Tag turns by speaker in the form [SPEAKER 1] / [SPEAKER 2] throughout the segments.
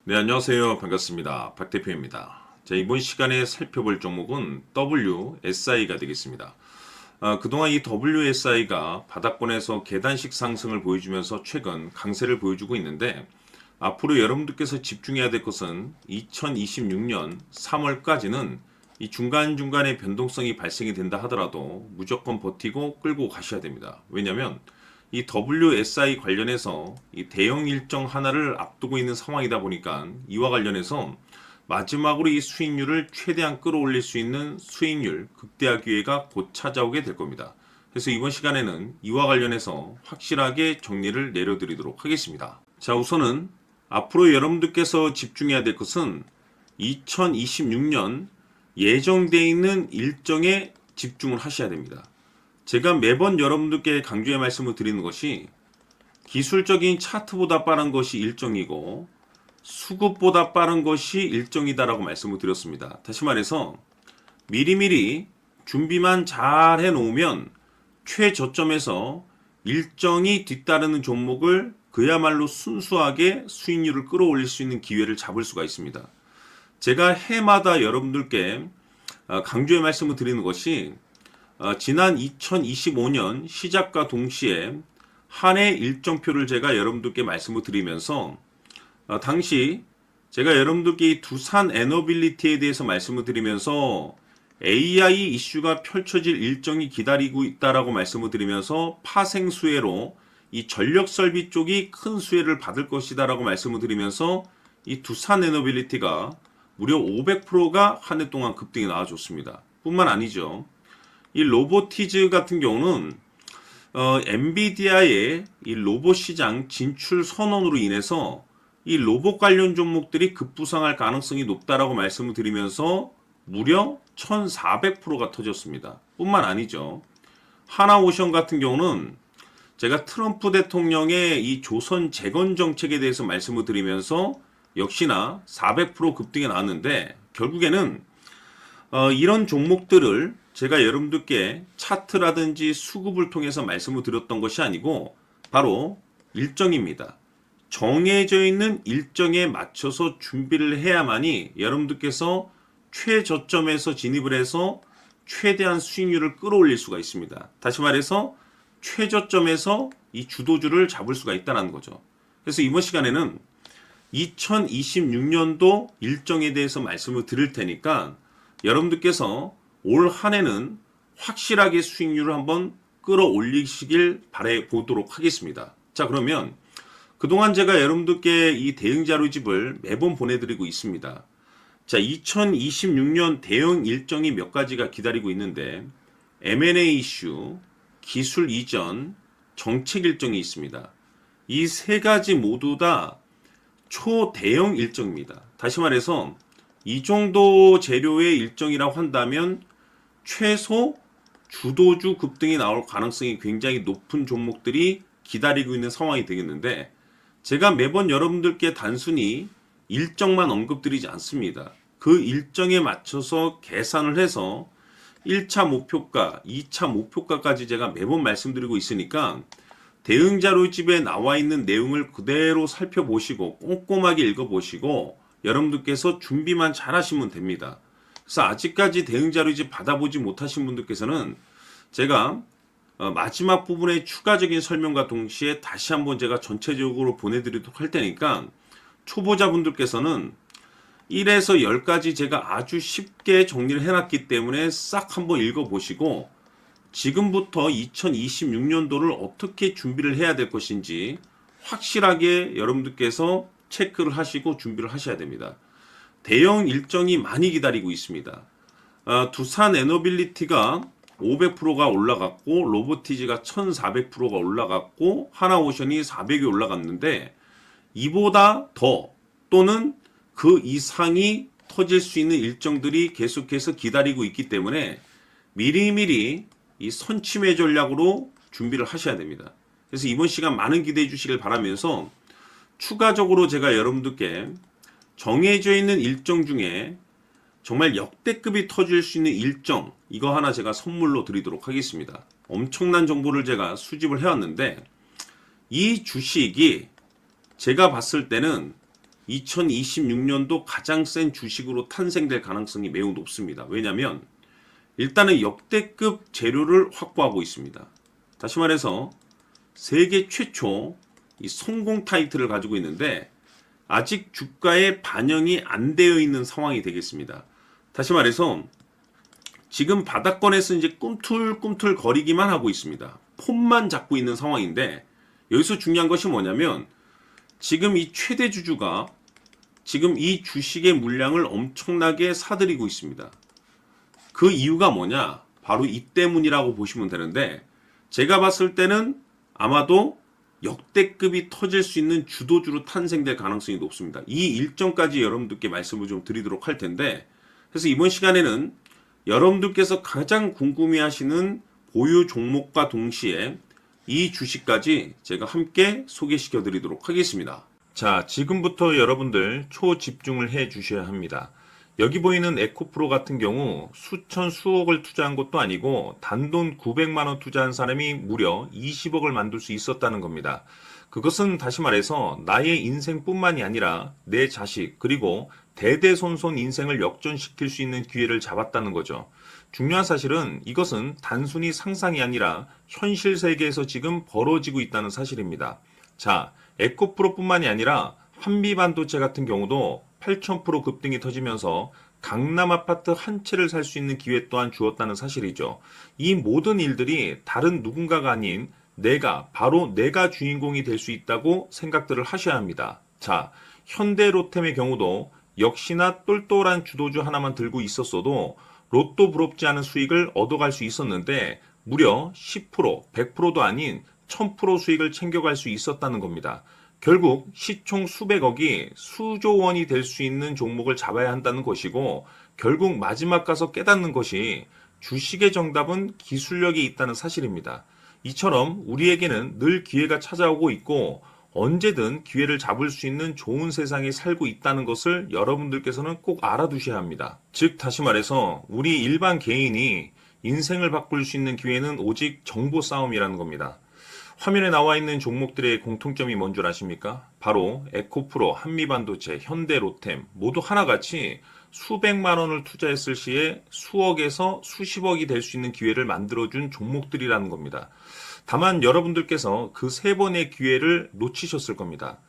[SPEAKER 1] 네, 안녕하세요. 반갑습니다. 박 대표입니다. 자, 이번 시간에 살펴볼 종목은 WSI가 되겠습니다. 그동안 이 WSI가 바닥권에서 계단식 상승을 보여주면서 최근 강세를 보여주고 있는데, 앞으로 여러분들께서 집중해야 될 것은 2026년 3월까지는 이 중간중간에 변동성이 발생이 된다 하더라도 무조건 버티고 끌고 가셔야 됩니다. 왜냐하면 이 WSI 관련해서 이 대형 일정 하나를 앞두고 있는 상황이다 보니까 이와 관련해서 마지막으로 이 수익률을 최대한 끌어올릴 수 있는 수익률 극대화 기회가 곧 찾아오게 될 겁니다. 그래서 이번 시간에는 이와 관련해서 확실하게 정리를 내려드리도록 하겠습니다. 자, 우선은 앞으로 여러분들께서 집중해야 될 것은 2026년 예정되어 있는 일정에 집중을 하셔야 됩니다. 제가 매번 여러분들께 강조해 말씀을 드리는 것이 기술적인 차트보다 빠른 것이 일정이고 수급보다 빠른 것이 일정이다라고 말씀을 드렸습니다. 다시 말해서 미리미리 준비만 잘 해놓으면 최저점에서 일정이 뒤따르는 종목을 그야말로 순수하게 수익률을 끌어올릴 수 있는 기회를 잡을 수가 있습니다. 제가 해마다 여러분들께 강조의 말씀을 드리는 것이 지난 2025년 시작과 동시에 한 해 일정표를 제가 여러분들께 말씀을 드리면서 당시 제가 여러분들께 이 두산 에너빌리티에 대해서 말씀을 드리면서 AI 이슈가 펼쳐질 일정이 기다리고 있다라고 말씀을 드리면서 파생 수혜로 이 전력 설비 쪽이 큰 수혜를 받을 것이다라고 말씀을 드리면서 이 두산 에너빌리티가 무려 500%가 한 해 동안 급등이 나와줬습니다. 뿐만 아니죠. 이 로보티즈 같은 경우는 엔비디아의 이 로봇 시장 진출 선언으로 인해서 이 로봇 관련 종목들이 급부상할 가능성이 높다라고 말씀을 드리면서 무려 1400%가 터졌습니다. 뿐만 아니죠. 하나오션 같은 경우는 제가 트럼프 대통령의 이 조선 재건 정책에 대해서 말씀을 드리면서 역시나 400% 급등이 나왔는데 결국에는 이런 종목들을 제가 여러분들께 차트라든지 수급을 통해서 말씀을 드렸던 것이 아니고 바로 일정입니다. 정해져 있는 일정에 맞춰서 준비를 해야만이 여러분들께서 최저점에서 진입을 해서 최대한 수익률을 끌어올릴 수가 있습니다. 다시 말해서 최저점에서 이 주도주를 잡을 수가 있다는 거죠. 그래서 이번 시간에는 2026년도 일정에 대해서 말씀을 드릴 테니까 여러분들께서 올 한 해는 확실하게 수익률을 한번 끌어올리시길 바라보도록 하겠습니다. 자, 그러면 그동안 제가 여러분들께 이 대응 자료집을 매번 보내드리고 있습니다. 자, 2026년 대응 일정이 몇 가지가 기다리고 있는데 M&A 이슈, 기술 이전, 정책 일정이 있습니다. 이 세 가지 모두 다 초대형 일정입니다. 다시 말해서 이 정도 재료의 일정이라고 한다면 최소 주도주 급등이 나올 가능성이 굉장히 높은 종목들이 기다리고 있는 상황이 되겠는데 제가 매번 여러분들께 단순히 일정만 언급드리지 않습니다. 그 일정에 맞춰서 계산을 해서 1차 목표가, 2차 목표가까지 제가 매번 말씀드리고 있으니까 대응 자료집에 나와 있는 내용을 그대로 살펴보시고 꼼꼼하게 읽어보시고 여러분들께서 준비만 잘 하시면 됩니다. 그래서 아직까지 대응 자료집 받아보지 못하신 분들께서는 제가 마지막 부분에 추가적인 설명과 동시에 다시 한번 제가 전체적으로 보내드리도록 할 테니까 초보자분들께서는 1에서 10까지 제가 아주 쉽게 정리를 해놨기 때문에 싹 한번 읽어보시고 지금부터 2026년도를 어떻게 준비를 해야 될 것인지 확실하게 여러분들께서 체크를 하시고 준비를 하셔야 됩니다. 대형 일정이 많이 기다리고 있습니다. 두산 에너빌리티가 500%가 올라갔고 로보티즈가 1400%가 올라갔고 하나오션이 400이 올라갔는데 이보다 더 또는 그 이상이 터질 수 있는 일정들이 계속해서 기다리고 있기 때문에 미리미리 이 선침해 전략으로 준비를 하셔야 됩니다. 그래서 이번 시간 많은 기대해 주시길 바라면서 추가적으로 제가 여러분들께 정해져 있는 일정 중에 정말 역대급이 터질 수 있는 일정 이거 하나 제가 선물로 드리도록 하겠습니다. 엄청난 정보를 제가 수집을 해왔는데 이 주식이 제가 봤을 때는 2026년도 가장 센 주식으로 탄생될 가능성이 매우 높습니다. 왜냐하면 일단은 역대급 재료를 확보하고 있습니다. 다시 말해서 세계 최초 이 성공 타이틀을 가지고 있는데 아직 주가에 반영이 안 되어 있는 상황이 되겠습니다. 다시 말해서 지금 바닥권에서 이제 꿈틀꿈틀 거리기만 하고 있습니다. 폼만 잡고 있는 상황인데 여기서 중요한 것이 뭐냐면 지금 이 최대 주주가 지금 이 주식의 물량을 엄청나게 사들이고 있습니다. 그 이유가 뭐냐? 바로 이 때문이라고 보시면 되는데 제가 봤을 때는 아마도 역대급이 터질 수 있는 주도주로 탄생될 가능성이 높습니다. 이 일정까지 여러분들께 말씀을 좀 드리도록 할 텐데 그래서 이번 시간에는 여러분들께서 가장 궁금해하시는 보유 종목과 동시에 이 주식까지 제가 함께 소개시켜 드리도록 하겠습니다. 자, 지금부터 여러분들 초집중을 해 주셔야 합니다. 여기 보이는 에코프로 같은 경우 수천 수억을 투자한 것도 아니고 단돈 900만 원 투자한 사람이 무려 20억을 만들 수 있었다는 겁니다. 그것은 다시 말해서 나의 인생뿐만이 아니라 내 자식 그리고 대대손손 인생을 역전시킬 수 있는 기회를 잡았다는 거죠. 중요한 사실은 이것은 단순히 상상이 아니라 현실 세계에서 지금 벌어지고 있다는 사실입니다. 자, 에코프로뿐만이 아니라 한미반도체 같은 경우도 8,000% 급등이 터지면서 강남 아파트 한 채를 살 수 있는 기회 또한 주었다는 사실이죠. 이 모든 일들이 다른 누군가가 아닌 바로 내가 주인공이 될 수 있다고 생각들을 하셔야 합니다. 자, 현대로템의 경우도 역시나 똘똘한 주도주 하나만 들고 있었어도 로또 부럽지 않은 수익을 얻어갈 수 있었는데 무려 10%, 100%도 아닌 1000% 수익을 챙겨갈 수 있었다는 겁니다. 결국 시총 수백억이 수조 원이 될 수 있는 종목을 잡아야 한다는 것이고 결국 마지막 가서 깨닫는 것이 주식의 정답은 기술력이 있다는 사실입니다. 이처럼 우리에게는 늘 기회가 찾아오고 있고 언제든 기회를 잡을 수 있는 좋은 세상에 살고 있다는 것을 여러분들께서는 꼭 알아두셔야 합니다. 즉 다시 말해서 우리 일반 개인이 인생을 바꿀 수 있는 기회는 오직 정보 싸움이라는 겁니다. 화면에 나와 있는 종목들의 공통점이 뭔 줄 아십니까? 바로 에코프로, 한미반도체, 현대로템 모두 하나같이 수백만 원을 투자했을 시에 수억에서 수십억이 될 수 있는 기회를 만들어준 종목들이라는 겁니다. 다만 여러분들께서 그 세 번의 기회를 놓치셨을 겁니다.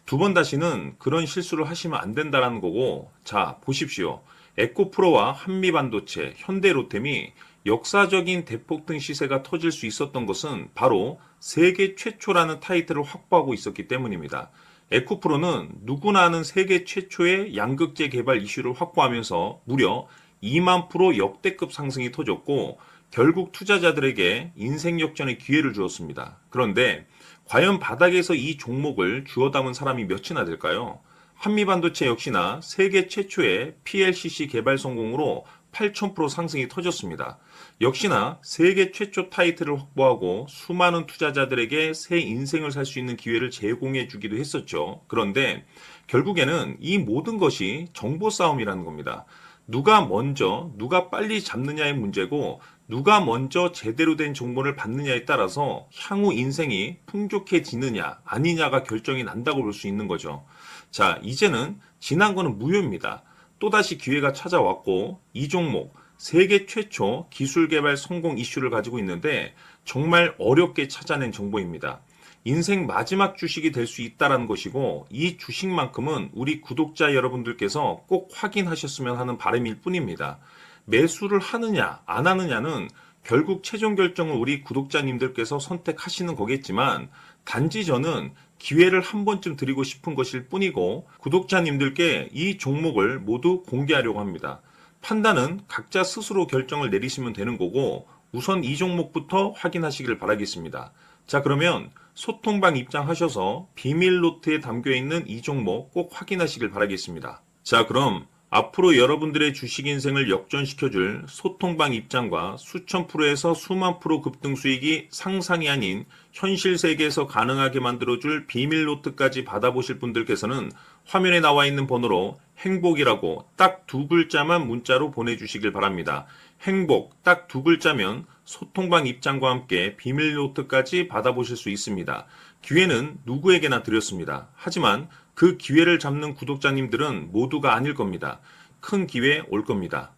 [SPEAKER 1] 두 번 다시는 그런 실수를 하시면 안 된다는 거고 자 보십시오. 에코프로와 한미반도체, 현대로템이 역사적인 대폭등 시세가 터질 수 있었던 것은 바로 세계 최초라는 타이틀을 확보하고 있었기 때문입니다. 에코프로는 누구나 아는 세계 최초의 양극재 개발 이슈를 확보하면서 무려 2만 프로 역대급 상승이 터졌고 결국 투자자들에게 인생 역전의 기회를 주었습니다. 그런데 과연 바닥에서 이 종목을 주워 담은 사람이 몇이나 될까요? 한미반도체 역시나 세계 최초의 PLCC 개발 성공으로 8,000% 상승이 터졌습니다. 역시나 세계 최초 타이틀을 확보하고 수많은 투자자들에게 새 인생을 살 수 있는 기회를 제공해 주기도 했었죠. 그런데 결국에는 이 모든 것이 정보 싸움이라는 겁니다. 누가 먼저, 누가 빨리 잡느냐의 문제고 누가 먼저 제대로 된 정보를 받느냐에 따라서 향후 인생이 풍족해지느냐 아니냐가 결정이 난다고 볼 수 있는 거죠. 자, 이제는 지난 거는 무효입니다. 또다시 기회가 찾아왔고 이 종목 세계 최초 기술 개발 성공 이슈를 가지고 있는데 정말 어렵게 찾아낸 정보입니다. 인생 마지막 주식이 될 수 있다는 것이고 이 주식만큼은 우리 구독자 여러분들께서 꼭 확인하셨으면 하는 바람일 뿐입니다. 매수를 하느냐 안 하느냐는 결국 최종 결정을 우리 구독자님들께서 선택하시는 거겠지만 단지 저는 기회를 한 번쯤 드리고 싶은 것일 뿐이고 구독자님들께 이 종목을 모두 공개하려고 합니다. 판단은 각자 스스로 결정을 내리시면 되는 거고 우선 이 종목부터 확인하시길 바라겠습니다. 자, 그러면 소통방 입장하셔서 비밀 노트에 담겨있는 이 종목 꼭 확인하시길 바라겠습니다. 자, 그럼 앞으로 여러분들의 주식 인생을 역전시켜줄 소통방 입장과 수천 프로에서 수만 프로 급등 수익이 상상이 아닌 현실 세계에서 가능하게 만들어줄 비밀 노트까지 받아보실 분들께서는 화면에 나와 있는 번호로 행복이라고 딱 두 글자만 문자로 보내주시길 바랍니다. 행복 딱 두 글자면 소통방 입장과 함께 비밀 노트까지 받아보실 수 있습니다. 기회는 누구에게나 드렸습니다. 하지만 그 기회를 잡는 구독자님들은 모두가 아닐 겁니다. 큰 기회 올 겁니다.